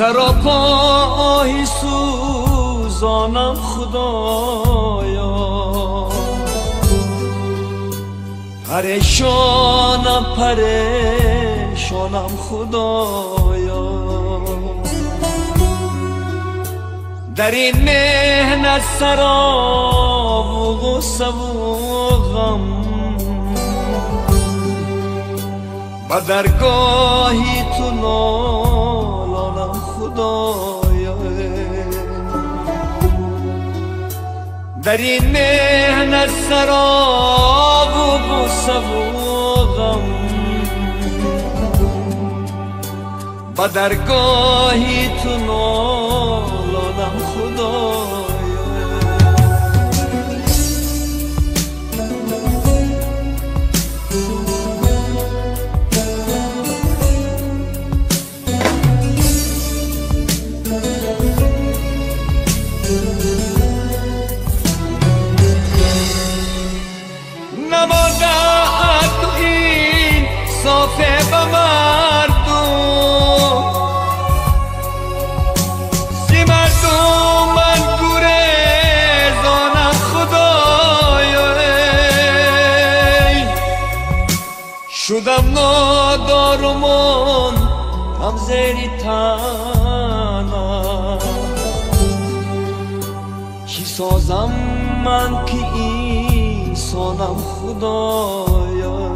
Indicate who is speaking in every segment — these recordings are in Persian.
Speaker 1: سراپای سوزانم خدایا، پریشانم خدایا، در این مهنت سراب و غصه و غم، با درگاهی تو نالانم خدایا، در این مهنت سراب و غصه و غم، با درگاهی تو نالانم خدایا. نمانده تو این صافه به مردم، زی مردم من گریزانم خدایا، شدم نادارمان هم زیری تنم، چی سازم من که انسانم خدایا،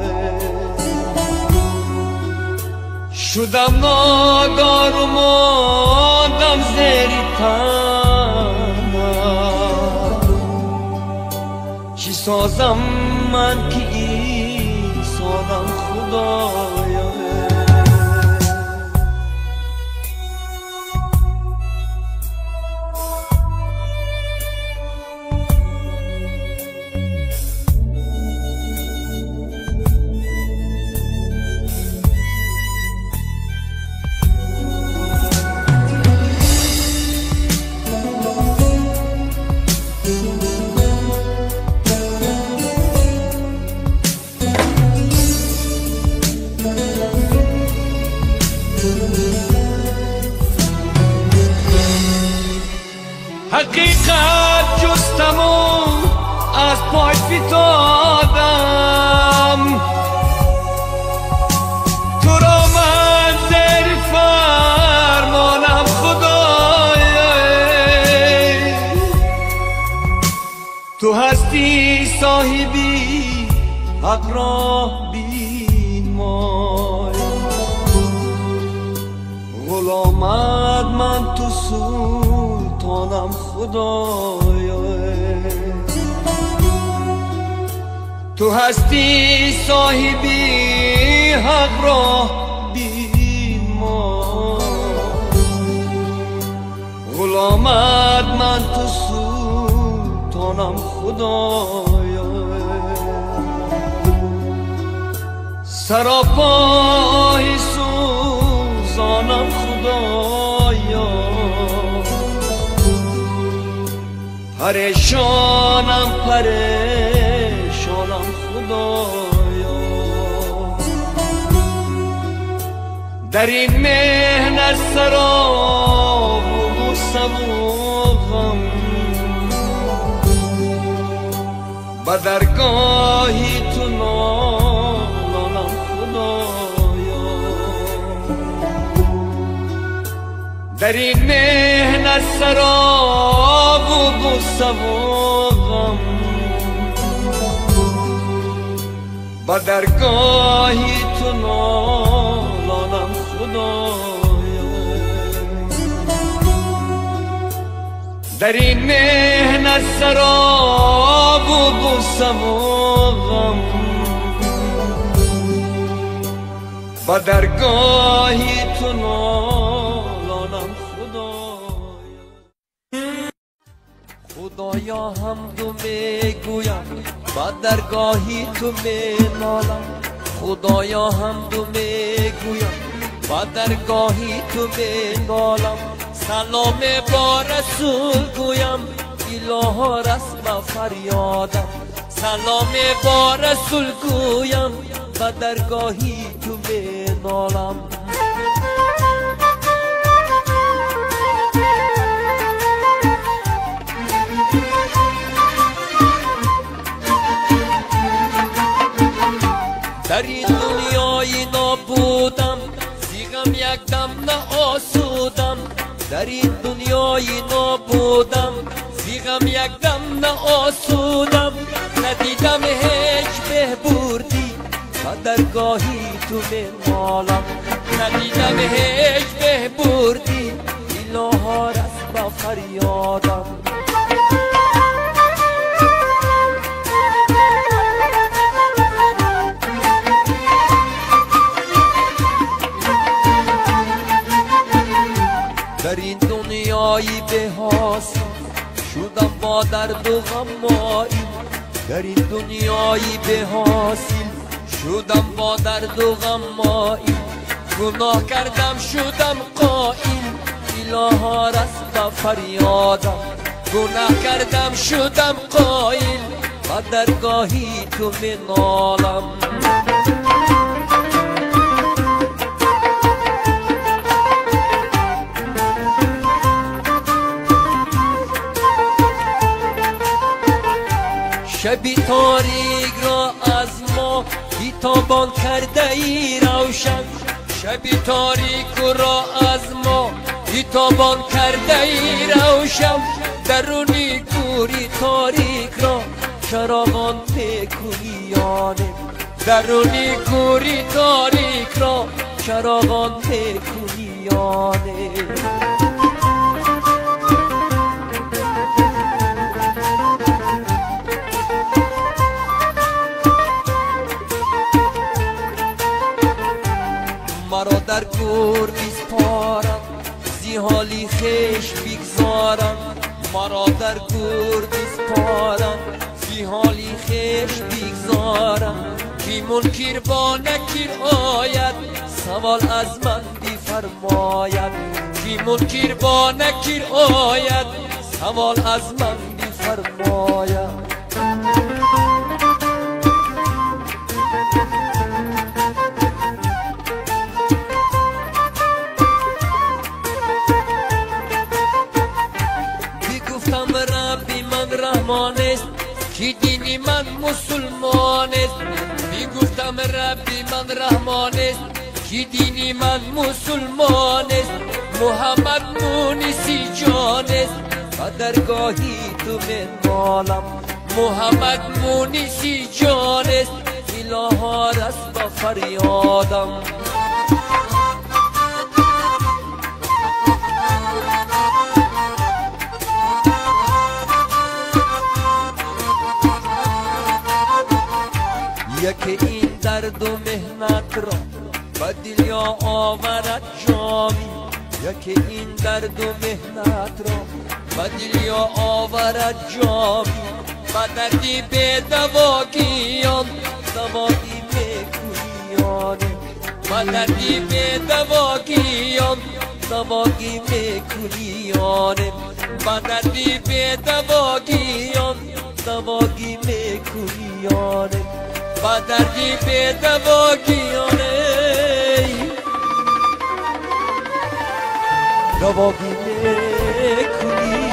Speaker 1: شدم نادار و ماندم زیر تنم، چی سازم من که انسانم خدایا. حقیقت جستم و از پای فتادم، تو را من زیر فرمانم خدایا، تو هستی صاحبی حق را بینمای، غلامت من تو سلطانم خدایا، تو هستی صاحبی حق را بینمای، غلامت من تو سلطانم خدایا، سراپای سوزانم خدایا، پریشانم خدایا، در این مهنت سراب و غصه و غم، با درگاهی تو نالانم خدایا، در این مهنت سراب و غصه و غم، با درگاهی تو نالانم خدایا، در این مهنت سراب و غصه و غم، با درگاهی تو نالانم خدایا. خدایا حمد میگویم با درگاهی تو مینالم، خدایا حمد میگویم با درگاهی تو مینالم، سلام با رسول گویم اله رسم فریادم، سلام با رسول گویم با درگاهی تو مینالم. نه آسودم، در این دنیای نابودم، زیغم یک دم نه آسودم. ندیدم هیچ بهبردی و درگاهی تو منالم، ندیدم هیچ بهبردی ایلاها رست با فریادم. در این دنیای به حاصل شدم با درد و غمایی، در این دنیای به حاصل شدم با درد و غمایی. گناه کردم شدم قائل ایلاها رست با فریادم، گناه کردم شدم قائل و درگاهی تو منالم. شبی تاریک را از ما بیتابان کرده ای روشن، شبی تاریک را از ما بیتابان کرده ای روشن. درونی کوری تاریک را چراغان میکنیانه، درونی کوری تاریک را چراغان میکنیانه. مرا در گور بیسپارم زی حالی خیش بگذارم، مرا در گور بیسپارم زی حالی خیش بگذارم. کی منکر با نکر آید سوال از من بفرماید، کی منکر با نکر آید سوال از من بفرماید. رحمان است که دینی من مسلمان است، میگفتم ربی من رحمان است که دینی من مسلمان است. محمد مونسی جان است و درگاهی تو منالم، محمد مونسی جان است ایلاها رست با فریادم. یکی این درد و مهنت را با دلیا آورد جامی، یکی این درد و مهنت را با دلیا آورد جامی. با دردی به دواگیان دواگی میکنیانه، با دردی به دواگیان دواگی میکنیانه، با دردی به دواگیان دواگی میکنیانه، با دردی به دواگیانه دواگی میکنی.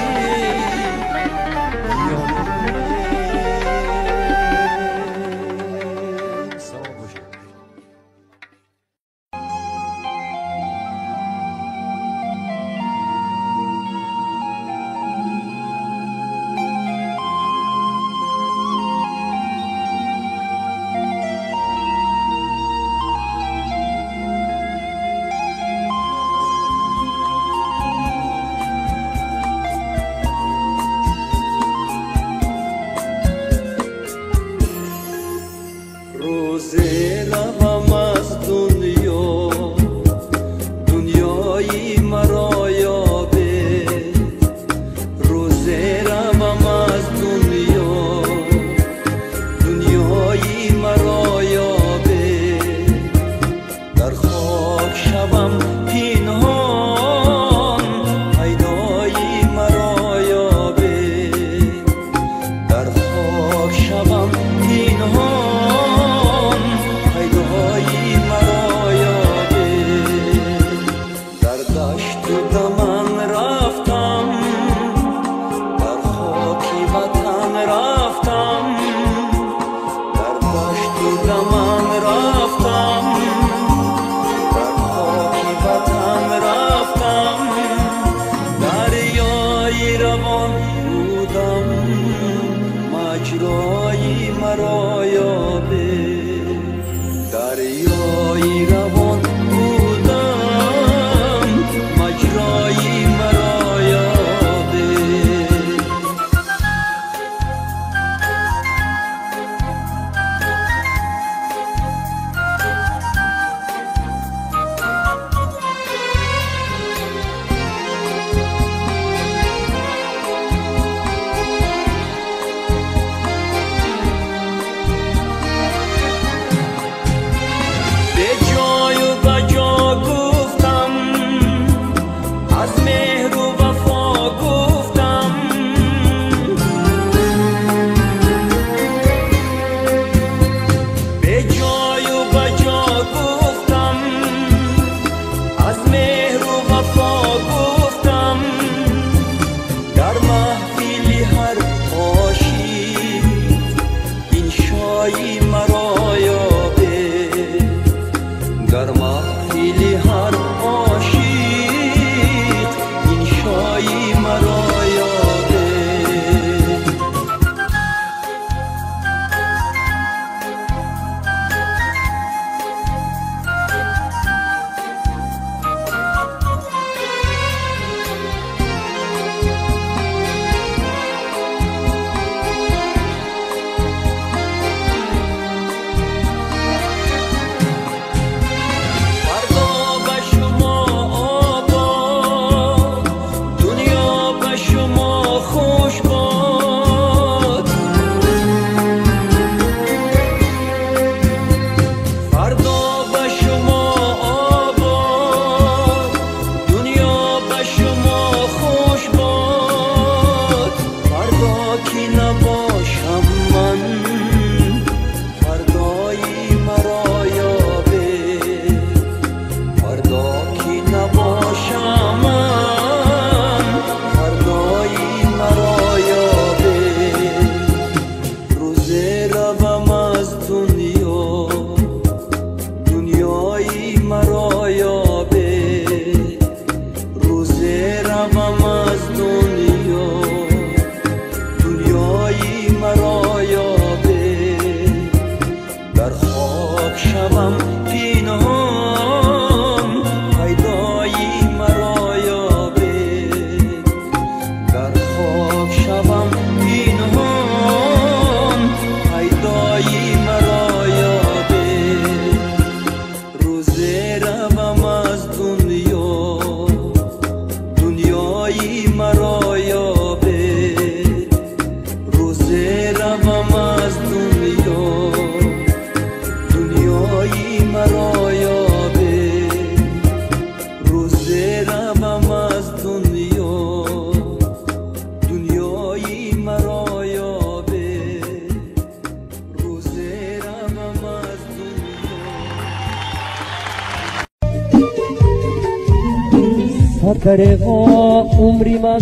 Speaker 1: صدرقا عمری من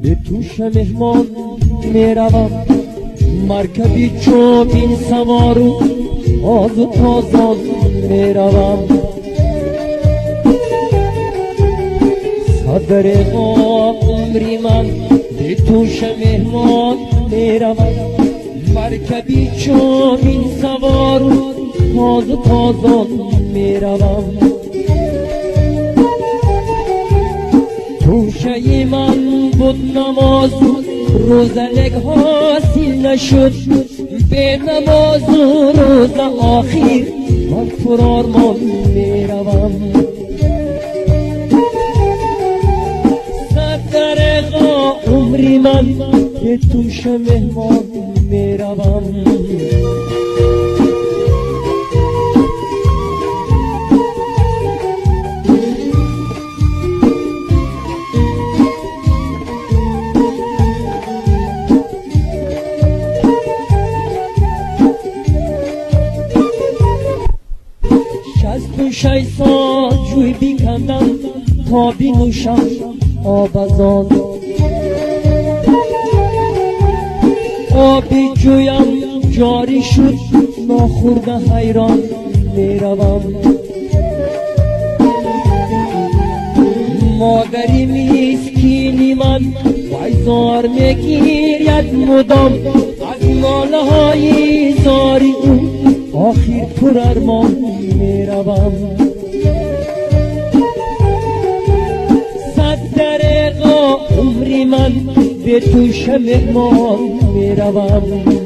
Speaker 1: به توش مهمان میروم مرکبی چوبین سوارو آز و تازان میروم صدرقا عمری من به توش مهمان میروم مرکبی چوبین سوارو آز و تازان میروم توشه من بود نماز روزنگ حاصل نشد به نماز و روز آخر من فرارمان میروم صدرقا عمری من به توش مهمان میروم شش سال جوی بیکندم تا بینوشم آب از آن آبی جویم جاری شد ناخورده حیران میروم مادری مسکینی من وایزار میگیرد مدام از ناله های زاری او آخر پر ارمان میروم صدرقا عمری من به توش مهمان میروم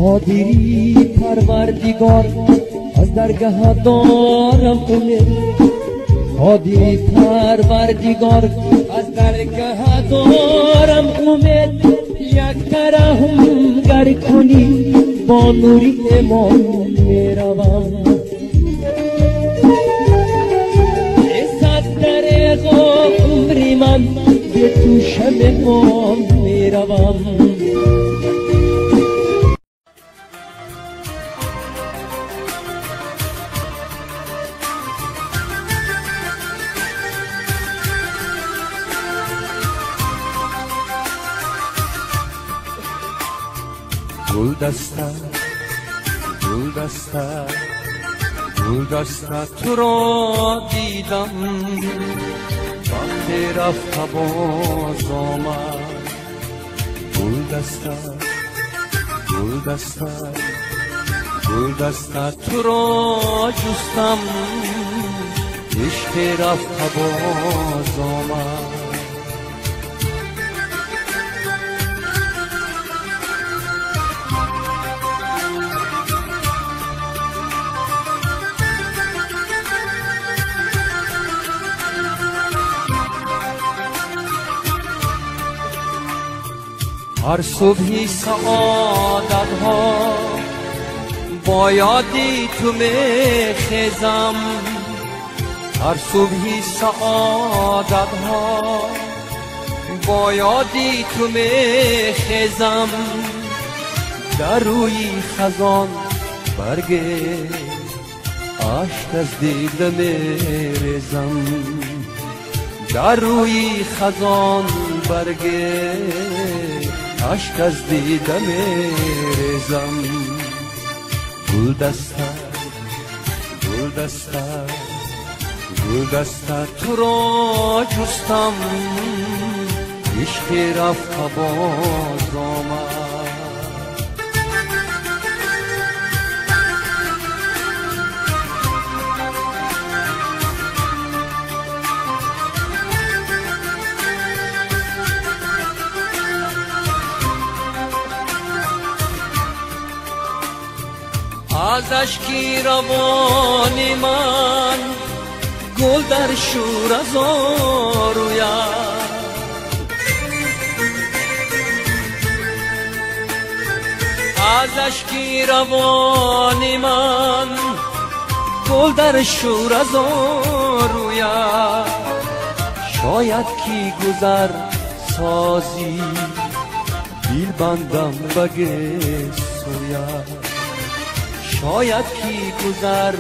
Speaker 1: قادری پروردگار از درگاه دارم امید قادری پروردگار از درگاه دارم امید یک ترحم گر کنی با نوری ایمان میروم صدرقا عمری من به توش مهمان میروم گلدسته گلدسته گلدسته تو را دیدم وقتی رفت باز آمد گلدسته گلدسته گلدسته تو را جستم عشق رفت باز آمد هر صبحی سعادت ها با یادی تو میخیزم هر صبحی سعادت ها با یادی تو میخیزم در روی خزان برگ عشق از دیده میریزم در روی خزان برگ عشق از دیده میریزم گلدسته گلدسته گلدسته تو را جستم عشق رفت باز آمد از اشکی روان من گل در شور از روید از اشکی روان من گل در شور از رویا شاید کی گذر سازی دل بندم بگه سویا شاید کی گذر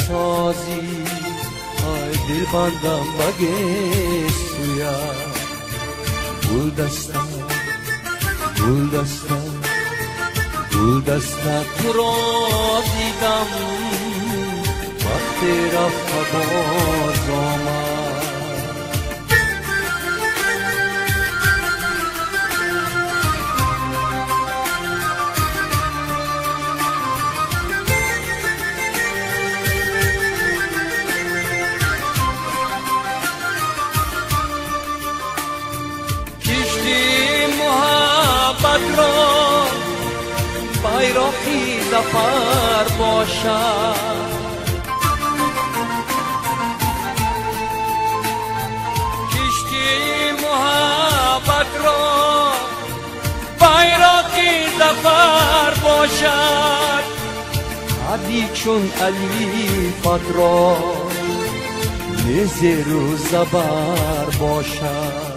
Speaker 1: سازی آی دل بندم بگه سویا گلدسته گلدسته گلدسته تو را دیدم وقتی رفت باز آمد bayrağı zafer باشد کشتی محبت را bayrağı zafer باشد علی چون علی فترا نزر و زبر باشد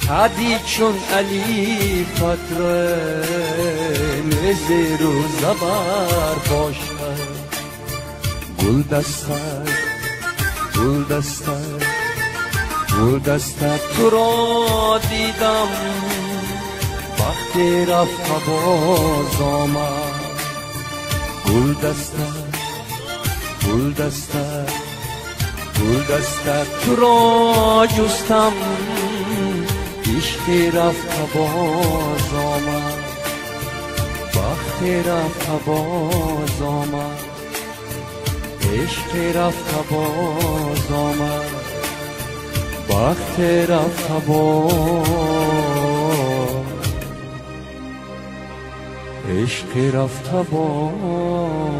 Speaker 1: علی چون علی فتره نزر و زبر باشد گلدسته گلدسته گلدسته تو را دیدم وقتی رفت باز آمد گلدسته گلدسته گلدسته تو را جستم عشق رفت باز آمد وقتی رفت باز آمد عشق رفت باز آمد وقتی رفت باز عشق رفت باز